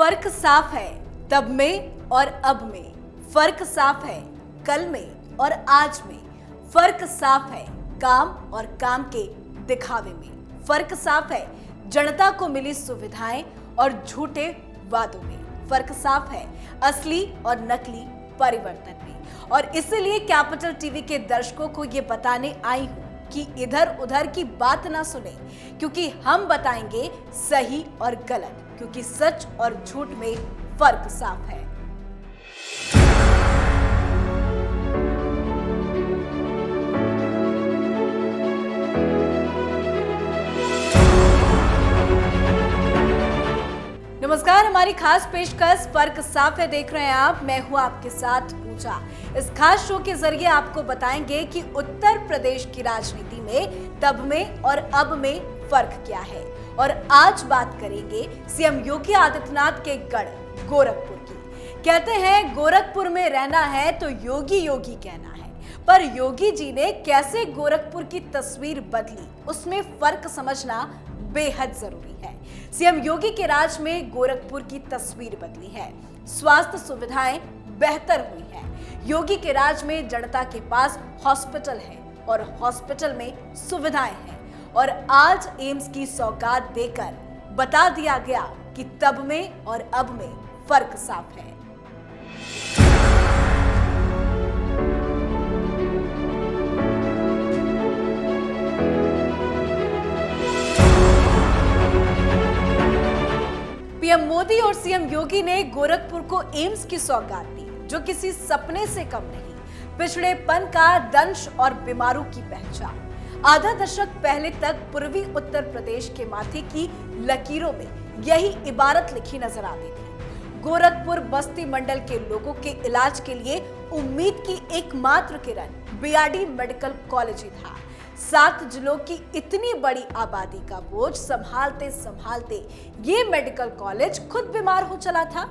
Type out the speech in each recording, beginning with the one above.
फर्क साफ है तब में और अब में, फर्क साफ है कल में और आज में, फर्क साफ है काम और काम के दिखावे में, फर्क साफ है जनता को मिली सुविधाएं और झूठे वादों में, फर्क साफ है असली और नकली परिवर्तन में। और इसीलिए कैपिटल टीवी के दर्शकों को ये बताने आई हूं कि इधर उधर की बात ना सुने, क्योंकि हम बताएंगे सही और गलत, क्योंकि सच और झूठ में फर्क साफ है। नमस्कार, हमारी खास पेशकश फर्क साफ है देख रहे हैं आप। मैं हूं आपके साथ पूजा। इस खास शो के जरिए आपको बताएंगे कि उत्तर प्रदेश की राजनीति में तब में और अब में फर्क क्या है। और आज बात करेंगे सीएम योगी आदित्यनाथ के गढ़ गोरखपुर की। कहते हैं गोरखपुर में रहना है तो योगी योगी कहना है, पर योगी जी ने कैसे गोरखपुर की तस्वीर बदली, उसमें फर्क समझना बेहद जरूरी है। सीएम योगी के राज में गोरखपुर की तस्वीर बदली है, स्वास्थ्य सुविधाएं बेहतर हुई हैं। योगी के राज में जनता के पास हॉस्पिटल है और हॉस्पिटल में सुविधाएं हैं। और आज एम्स की सौगात देकर बता दिया गया कि तब में और अब में फर्क साफ है। पीएम मोदी और सीएम योगी ने गोरखपुर को एम्स की सौगात दी, जो किसी सपने से कम नहीं, पिछड़ेपन का दंश और बीमारों की पहचान। आधा दशक पहले तक पूर्वी उत्तर प्रदेश के माथे की लकीरों में यही इबारत लिखी नजर आती थी। गोरखपुर बस्ती मंडल के लोगों के इलाज के लिए उम्मीद की एकमात्र किरण बीआरडी मेडिकल कॉलेज ही था। 7 जिलों की इतनी बड़ी आबादी का बोझ संभालते संभालते ये मेडिकल कॉलेज खुद बीमार हो चला था।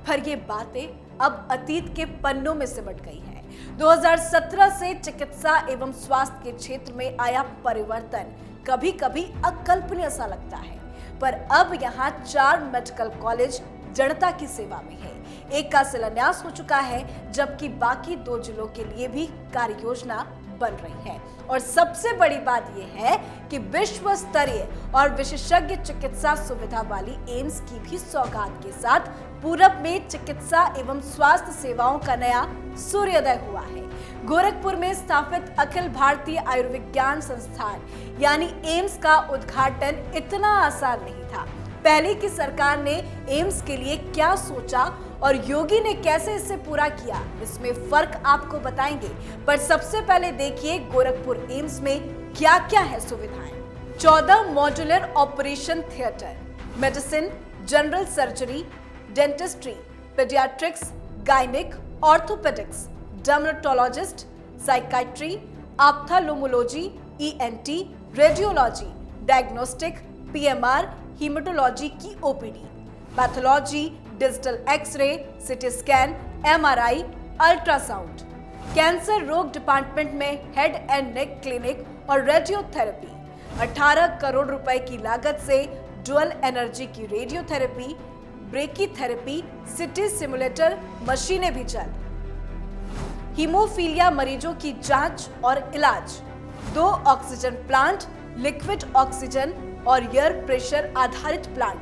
पर ये बातें अब अतीत के पन्नों में सिमट गई है। 2017 से चिकित्सा एवं स्वास्थ्य के क्षेत्र में आया परिवर्तन कभी कभी अकल्पनीय सा लगता है, पर अब यहाँ 4 मेडिकल कॉलेज जनता की सेवा में है। एक का शिलान्यास हो चुका है, जबकि बाकी 2 जिलों के लिए भी कार्य योजना बन रही है। और सबसे बड़ी बात यह है कि विश्व स्तरीय और विशेषज्ञ चिकित्सा सुविधा वाली एम्स की भी सौगात के साथ पूरब में चिकित्सा एवं स्वास्थ्य सेवाओं का नया सूर्योदय हुआ है। गोरखपुर में स्थापित अखिल भारतीय आयुर्विज्ञान संस्थान यानी एम्स का उद्घाटन इतना आसान नहीं था। पहले की सरकार ने एम्स के लिए क्या सोचा और योगी ने कैसे इसे पूरा किया, इसमें फर्क आपको बताएंगे। पर सबसे पहले देखिए गोरखपुर एम्स में क्या क्या है सुविधाएं। 14 modular operation theatre, medicine, general surgery, dentistry, paediatrics, gynaec, orthopaedics, dermatologist, psychiatry, ophthalmology, ENT, radiology, diagnostic, PMR, haematology की OPD, pathology, digital x ray, CT scan, MRI, ultrasound, cancer रोग डिपार्टमेंट में हेड एंड नेक क्लिनिक और radiotherapy. 18 crore रुपए की लागत से dual energy की radiotherapy, brachytherapy, CT simulator मशीनें भी जल्द। हीमोफीलिया मरीजों की जांच और इलाज, 2 ऑक्सीजन प्लांट, लिक्विड ऑक्सीजन और एयर प्रेशर आधारित प्लांट,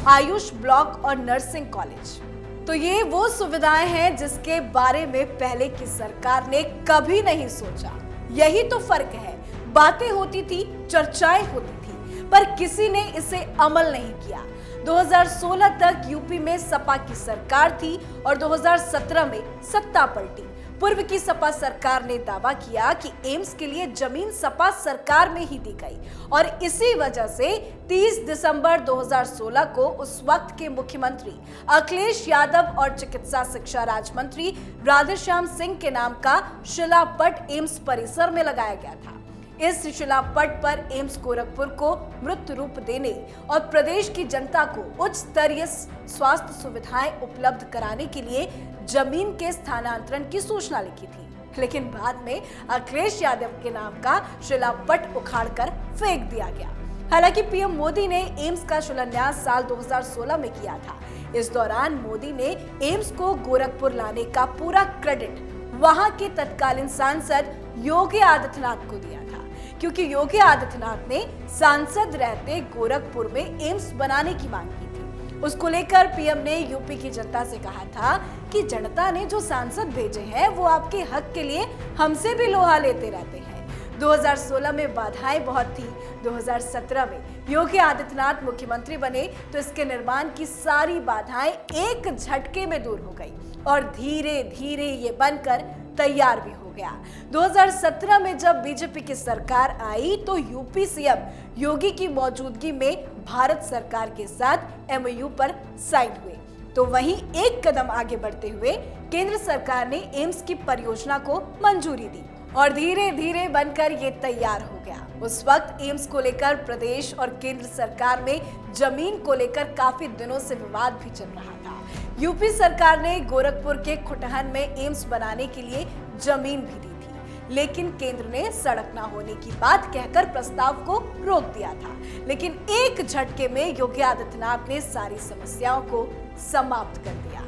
आयुष ब्लॉक और नर्सिंग कॉलेज। तो ये वो सुविधाएं हैं जिसके बारे में पहले की सरकार ने कभी नहीं सोचा। यही तो फर्क है। बातें होती थी, चर्चाएं होती थी, पर किसी ने इसे अमल नहीं किया। 2016 तक यूपी में सपा की सरकार थी और 2017 में सत्ता पलटी। पूर्व की सपा सरकार ने दावा किया कि एम्स के लिए जमीन सपा सरकार में ही दी गई और इसी वजह से 30 दिसंबर 2016 को उस वक्त के मुख्यमंत्री अखिलेश यादव और चिकित्सा शिक्षा राज्य मंत्री राधेश्याम सिंह के नाम का शिलापट एम्स परिसर में लगाया गया था। इस शिलापट पर एम्स गोरखपुर को मृत रूप देने और प्रदेश की जनता को उच्च स्तरीय स्वास्थ्य सुविधाएं उपलब्ध कराने के लिए जमीन के स्थानांतरण की सूचना लिखी थी। लेकिन बाद में अखिलेश यादव के नाम का शिलापट उखाड़कर फेंक दिया गया। हालांकि पीएम मोदी ने एम्स का शिलान्यास साल 2016 में किया था। इस दौरान मोदी ने एम्स को गोरखपुर लाने का पूरा क्रेडिट वहां के तत्कालीन सांसद योगी आदित्यनाथ को दिया था, क्योंकि योगी आदित्यनाथ ने सांसद रहते गोरखपुर में एम्स बनाने की मांग की थी। उसको लेकर पीएम ने यूपी की जनता से कहा था कि जनता ने जो सांसद भेजे हैं वो आपके हक के लिए हमसे भी लोहा लेते रहते हैं। 2016 में बाधाएं बहुत थी। 2017 में योगी आदित्यनाथ मुख्यमंत्री बने तो इसके निर्माण की सारी बाधाएं एक झटके में दूर हो गई और धीरे धीरे ये बनकर तैयार भी हो गया। 2017 में जब बीजेपी की सरकार आई तो यूपी सीएम योगी की मौजूदगी में भारत सरकार के साथ एमओयू पर साइन हुए, तो वहीं एक कदम आगे बढ़ते हुए केंद्र सरकार ने एम्स की परियोजना को मंजूरी दी और धीरे धीरे बनकर ये तैयार हो गया। उस वक्त एम्स को लेकर प्रदेश और केंद्र सरकार में जमीन को लेकर काफी दिनों से विवाद भी चल रहा था। यूपी सरकार ने गोरखपुर के खुटहन में एम्स बनाने के लिए जमीन भी दी थी, लेकिन केंद्र ने सड़क न होने की बात कहकर प्रस्ताव को रोक दिया था। लेकिन एक झटके में योगी आदित्यनाथ ने सारी समस्याओं को समाप्त कर दिया।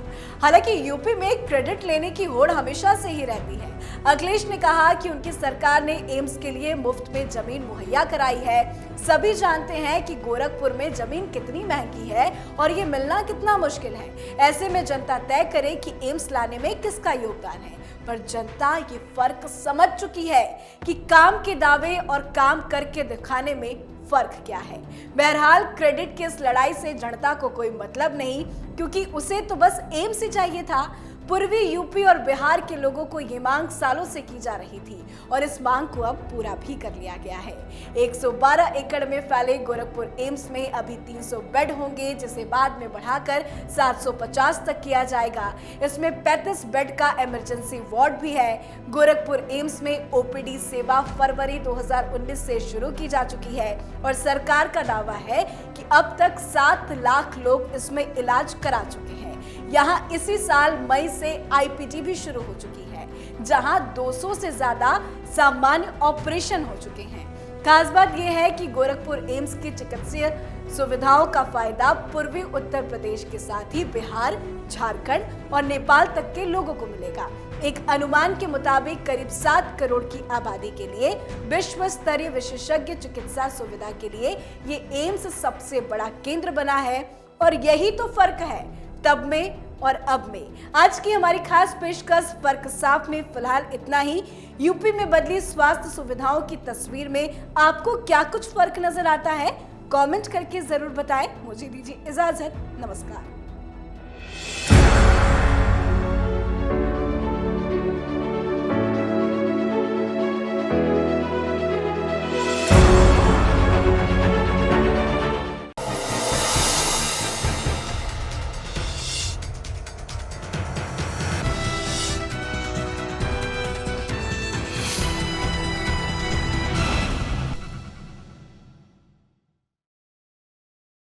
हालांकि यूपी में क्रेडिट लेने की होड़ हमेशा से ही रहती है। अखिलेश ने कहा कि उनकी सरकार ने एम्स के लिए मुफ्त में जमीन मुहैया कराई है। सभी जानते हैं कि गोरखपुर में जमीन कितनी महंगी है और ये मिलना कितना मुश्किल है। ऐसे में जनता तय करे कि एम्स लाने में किसका योगदान है, पर जनता ये फर्क समझ चुकी है कि काम के दावे और काम करके दिखाने में फर्क क्या है। बहरहाल क्रेडिट की इस लड़ाई से जनता को कोई मतलब नहीं, क्योंकि उसे तो बस एम्स ही चाहिए था। पूर्वी यूपी और बिहार के लोगों को ये मांग सालों से की जा रही थी और इस मांग को अब पूरा भी कर लिया गया है। 112 एकड़ में फैले गोरखपुर एम्स में अभी 300 बेड होंगे, जिसे बाद में बढ़ाकर 750 तक किया जाएगा। इसमें 35 बेड का इमरजेंसी वार्ड भी है। गोरखपुर एम्स में ओपीडी सेवा फरवरी 2019 से शुरू की जा चुकी है और सरकार का दावा है कि अब तक 7 लाख लोग इसमें इलाज करा चुके हैं। यहाँ इसी साल मई से आईपीडी भी शुरू हो चुकी है, जहां 200 से ज्यादा सामान्य ऑपरेशन हो चुके हैं। खास बात यह है कि गोरखपुर एम्स की चिकित्सीय सुविधाओं का फायदा पूर्वी उत्तर प्रदेश के साथ ही बिहार, झारखंड और नेपाल तक के लोगों को मिलेगा। एक अनुमान के मुताबिक करीब 7 करोड़ की आबादी के लिए विश्व स्तरीय विशेषज्ञ चिकित्सा सुविधा के लिए ये एम्स सबसे बड़ा केंद्र बना है और यही तो फर्क है तब में और अब में। आज की हमारी खास पेशकश फर्क साफ में फिलहाल इतना ही। यूपी में बदली स्वास्थ्य सुविधाओं की तस्वीर में आपको क्या कुछ फर्क नजर आता है, कमेंट करके जरूर बताएं। मुझे दीजिए इजाजत, नमस्कार।